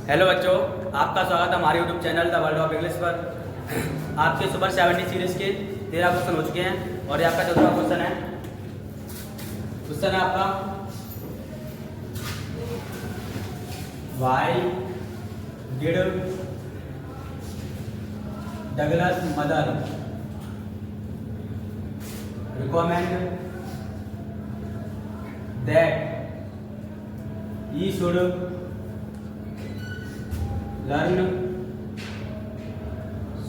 Hello बच्चों, आपका स्वागत है हमारे YouTube channel the world of English पर। आपके सुपर 70 सीरीज के 13 क्वेश्चन हो चुके हैं और ये आपका 14वां क्वेश्चन है। क्वेश्चन है आपका, why did Douglas mother recommend that he should learn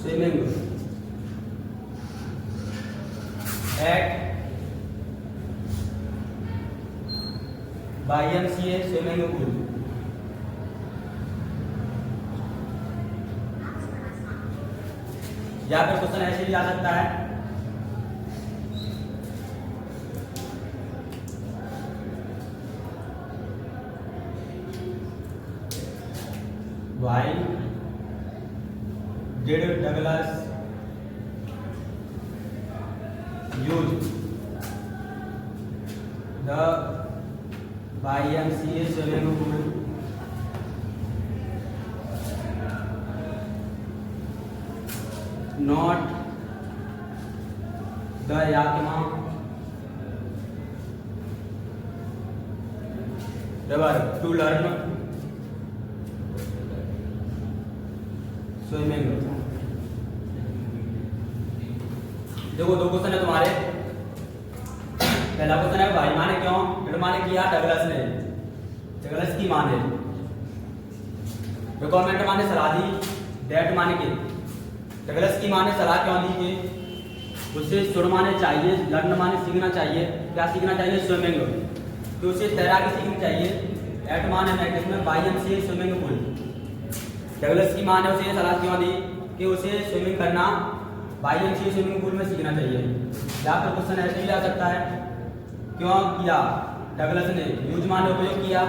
swimming at YMCA swimming pool। या फिर क्वेश्चन ऐसे भी आ सकता है, why did Douglas use the YMCA swimming pool not the Yakima river to learn swimming. देखो दो क्वेश्चन है तुम्हारे। पहला क्वेश्चन है भाई माने क्यों, फिर माने किया डगलस ने, डगलस की माने, रिकमेंड माने सलाह दी, दैट माने के, डगलस की माने सलाह क्यों दी कि उसे सुर माने चाहिए, लर्न माने सीखना चाहिए, क्या सीखना चाहिए, स्विमिंग, तो उसे तैराकी सीखनी चाहिए। एट माने नेगेटिव में YMCA स्विमिंग पूल। डगलस की मां ने उसे सलाह क्यों दी कि उसे स्विमिंग करना YMCA स्विमिंग पूल में सीखना चाहिए। या फिर क्वेश्चन ऐसे भी आ सकता है, क्यों किया डगलस ने, यूज माने उपयोग किया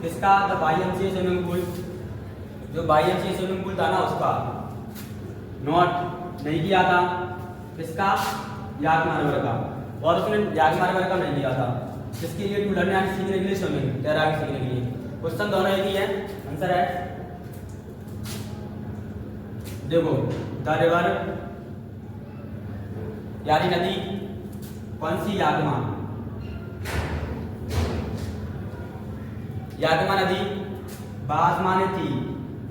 किसका, द YMCA स्विमिंग पूल, जो YMCA स्विमिंग पूल था ना उसका, नॉट नहीं किया था किसका, याकमा रिवर का, और उसने याकमा रिवर का नहीं किया था किसके लिए, टू लर्न यानी सीखने के लिए, स्विमिंग तैराकी सीखने के लिए। क्वेश्चन दोनों एक ही है, आंसर है देखो द रिवर यानी नदी, कौन सी, याकमा, याकमा नदी, बास माने थी,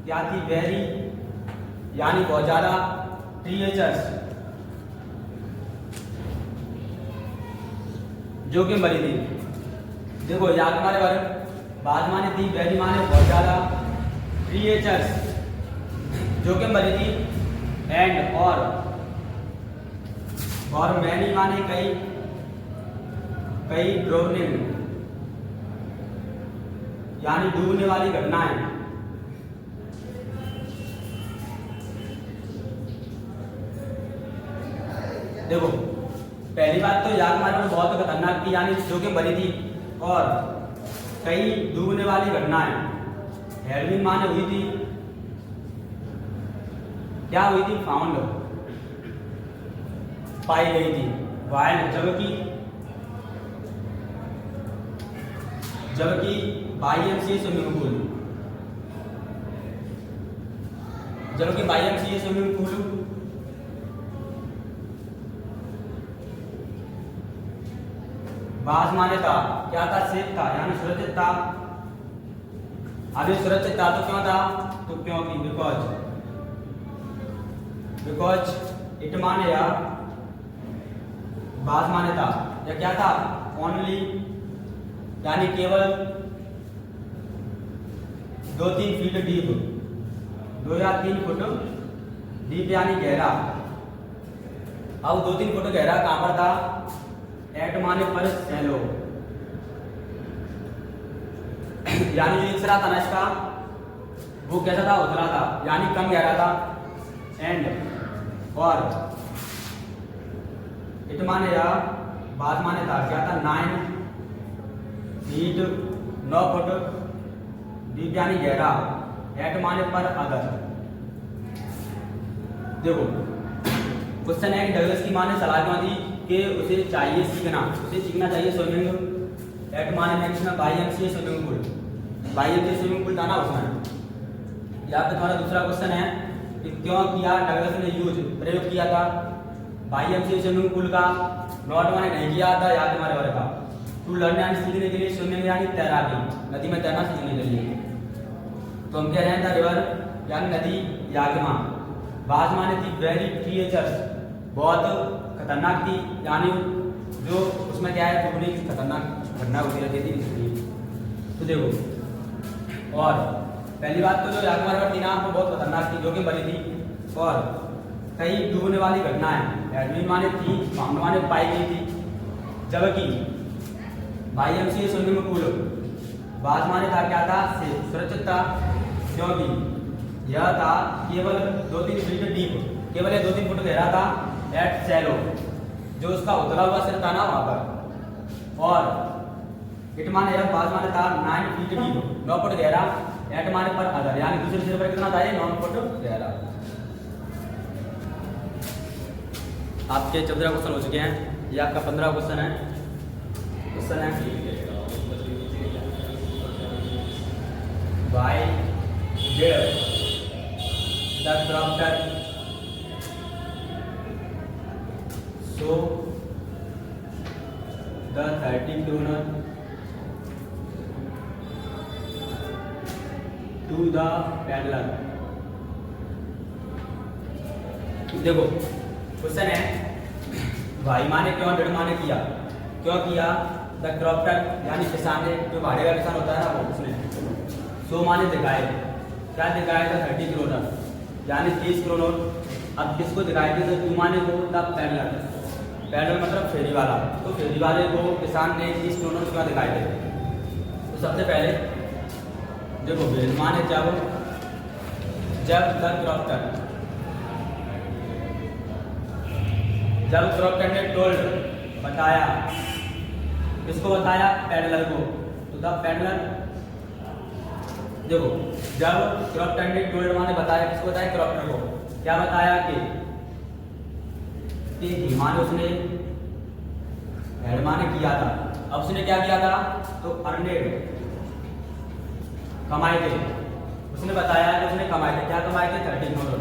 क्या थी, वेरी यानी बहुत ज्यादा, टीएचएस जो कि बड़ी थी। देखो याकमा रिवर, बास माने थी, वेरी माने बहुत ज्यादा, टीएचएस जो कि बनी थी, एंड और मैनी माने कई, कई ड्रोनिंग यानी डूबने वाली घटनाएं। देखो पहली बात तो याकमा रिवर बहुत खतरनाक थी यानी जो कि बनी थी, और कई डूबने वाली घटनाएं, हेडविंड माने हुई थी, क्या हुई थी, फाउंड पाई गई थी, वाइल्ड जबकि YMCA स्विमिंग पूल, जबकि YMCA स्विमिंग पूल बास माने था, क्या था, सेफ था यानी सुरक्षित था। अभी सुरक्षित था तो क्यों था, तो क्योंकि बिकॉज इट माने या बास माने था, या क्या था, ओनली यानी केवल 2-3 फीट डीप, 2 या 3 फुट डीप यानी गहरा। अब 2-3 फुट गहरा कहां पर था, एट माने पर सैलो यानी जो इचरा था ना इसका, वो कैसा था, उतरा था यानी कम गहरा था, एंड और इट माने या बात माने था, क्या था, 9 फीट 9 फुट डीप यानी गहरा, एट माने पर अगर। देखो क्वेश्चन है कि डगलस की मां ने सलाह क्यों दी कि उसे चाहिए सीखना, उसे सीखना चाहिए स्विमिंग एट माने नेक्स्ट में YMCA swimming pool, YMCA swimming pool था ना उसमें, यहाँ पे तुम्हारा दूसरा क्वेश्चन है कि क्यों किया डगलस ने यूज प्रयोग किया था YMCA स्विमिंग पूल का, नॉट माने नहीं किया था या तुम्हारे वर्ग का, टू लर्न यानी सीखने के लिए, स्विमिंग यानी तैराकी, नदी में तैरना सीखने के लिए। तो हम कह रहे हैं द रिवर यानी नदी, याग्मा, बाज माने थी वेरी क्रिएचर्स, बहुत खतरनाक थी, यानी जो उसमें क्या है दुगनी खतरनाक घटना होती रहती थी इसलिए। तो देखो, और पहली बात तो जो याग्मा रिवर थी ना वो बहुत खतरनाक थी, जो कि बनी थी, और कई डूबने वाली घटनाएं एडमिन माने थी, फाउंड माने पाई गई थी, जबकि YMCA स्विमिंग पूल बाज माने था क्या था, से सुरक्षित था, क्योंकि यह था केवल 2-3 फीट डीप, केवल 2-3 फुट गहरा था, एट शैलो, जो उसका उतला हुआ सिर था ना वहां पर, और इट माने यह बाज माने था 9 फीट डीप, 9 फुट गहरा, एट माने पर अदर यानी दूसरे सिर पर कितना था ये 9 फुट गहरा। आपके 14 क्वेश्चन हो चुके हैं, ये आपका 15 क्वेश्चन है। क्वेश्चन है why did the crofter show the 30 kroner to the peddler. देखो क्वेश्चन है भाई माने क्यों, डेढ़ माने किया, क्यों किया, द क्रॉप्टर यानी किसान ने, जो भाड़े का किसान होता है ना वो, उसने, सो माने दिखाए, क्या दिखाए था 30 kroner यानी 30 kroner। अब किसको दिखाए थे, तो टू माने को द पेडलर, पेडलर मतलब फेरी वाला, तो फेरी वाले को किसान ने 30 kroner क्यों दिखाए थे। तो सबसे पहले देखो वेल माने जब द क्रॉप्टर, जब क्रॉप्टर ने टोल्ड बताया, किसको बताया, पेडलर को, तो द पेडलर, देखो जब क्रॉप्टर ने टोल्ड माने बताया, किसको बताया, क्रॉप्टर को, क्या बताया कि हिमा ने उसने हेड माने किया था, अब उसने क्या किया था, तो अर्नेड कमाए थे, उसने बताया कि उसने कमाए थे, क्या कमाए थे, 30 kroner।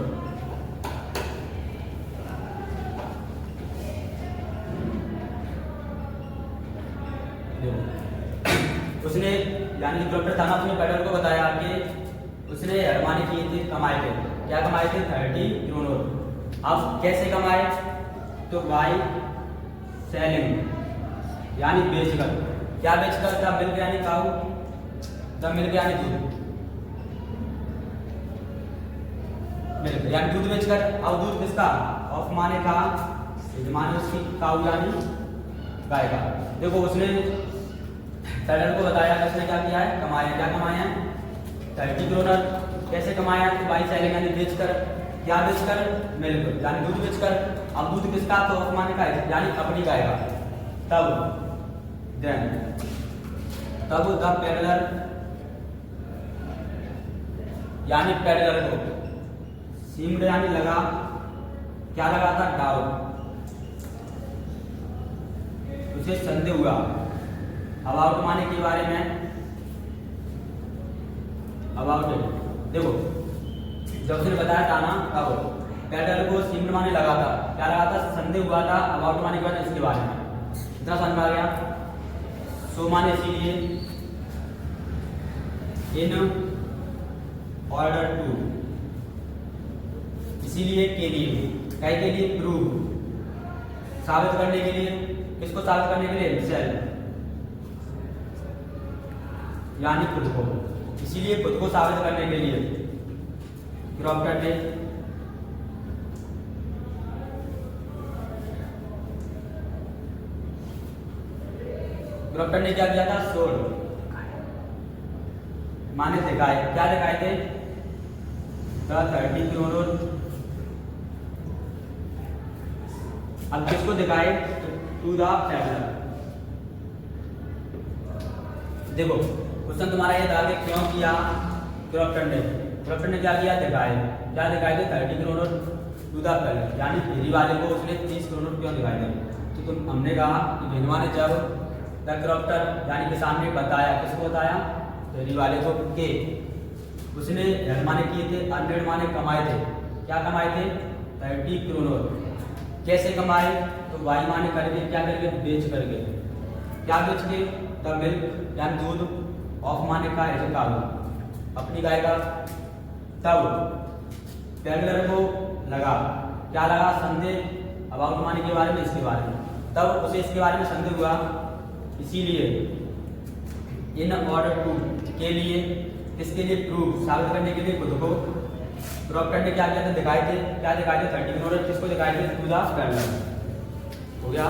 उसने यानी क्रॉप्टर था ना, उसने पेडलर को बताया कि उसने हरमानी किए थे, कमाए थे, क्या कमाए थे, 30 kroner। अब कैसे कमाए, तो बाय सेलिंग यानी बेचकर, क्या बेचकर, द मिल्क यानी काऊ, द मिल्क यानी दूध, मिल्क यानी दूध बेचकर। अब दूध किसका, ऑफ माने का, माने उसकी, काऊ यानी गाय का। देखो उसने पेडलर को बताया कि उसने क्या किया है, कमाया, क्या कमाया है, 30 kroner। कैसे कमाया, तो बाई सेलिंग यानी बेचकर, क्या बेचकर, मिल्क यानी दूध बेचकर। अब दूध किसका, तो ऑफ माने का यानी अपनी गाय का। तब द पेडलर यानी पेडलर को, सीम्ड यानी लगा, क्या लगा था, डाउट, उसे संदेह हुआ, अबाउट माने के बारे में, अबाउट देखो जब उसने बताया था ना, अब पेडलर को सीम्ड माने लगा था, क्या लगा था, संदेह हुआ था, अबाउट माने के बाद इसके बारे में, इतना समझ में आ गया। सो माने इसीलिए, इन ऑर्डर टू इसीलिए, के लिए, क्या के लिए, प्रूव साबित करने के लिए, किसको साबित करने के लिए, हिमसेल्फ यानी खुद को, इसीलिए खुद को साबित करने के लिए क्रॉप्टर ने क्या किया था, सोल्ड माने दिखाए, क्या दिखाए थे, द 30 kroner। अब किसको दिखाए, टू द पेडलर। देखो क्वेश्चन तुम्हारा ये था कि क्यों किया क्रॉप्टर ने क्या किया, दिखाए, क्या दिखाए थे, 30 kroner टू द पेडलर यानी फेरी वाले को उसने 30 kroner क्यों दिखाए थे। तो तुम हमने कहा कि भेजवा ने जब द क्रॉप्टर यानी किसान ने बताया, किसको बताया, फेरी वाले को, के उसने धन माने किए थे, अर्नड माने कमाए थे। क्या कमाए थे? 30 करोड़। कैसे कमाए? तो बाई माने करके, क्या करके? बेच करके। क्या बेच के? द मिल्क यानी दूध, ऑफ माने का है काऊ, अपनी गाय का। तब पेडलर को लगा, क्या लगा? संदेह अबाउट माने के बारे में, इसके बारे में। तब उसे इसके बारे में संदेह हुआ, इसीलिए इन ऑर्डर टू के लिए, किसके लिए? प्रूफ, साबित करने के लिए, खुद को प्रूफ करने क्या किया था? दिखाए थे। क्या दिखाए थे? 30 करोड़। किसको दिखाए थे? To the peddler. हो गया।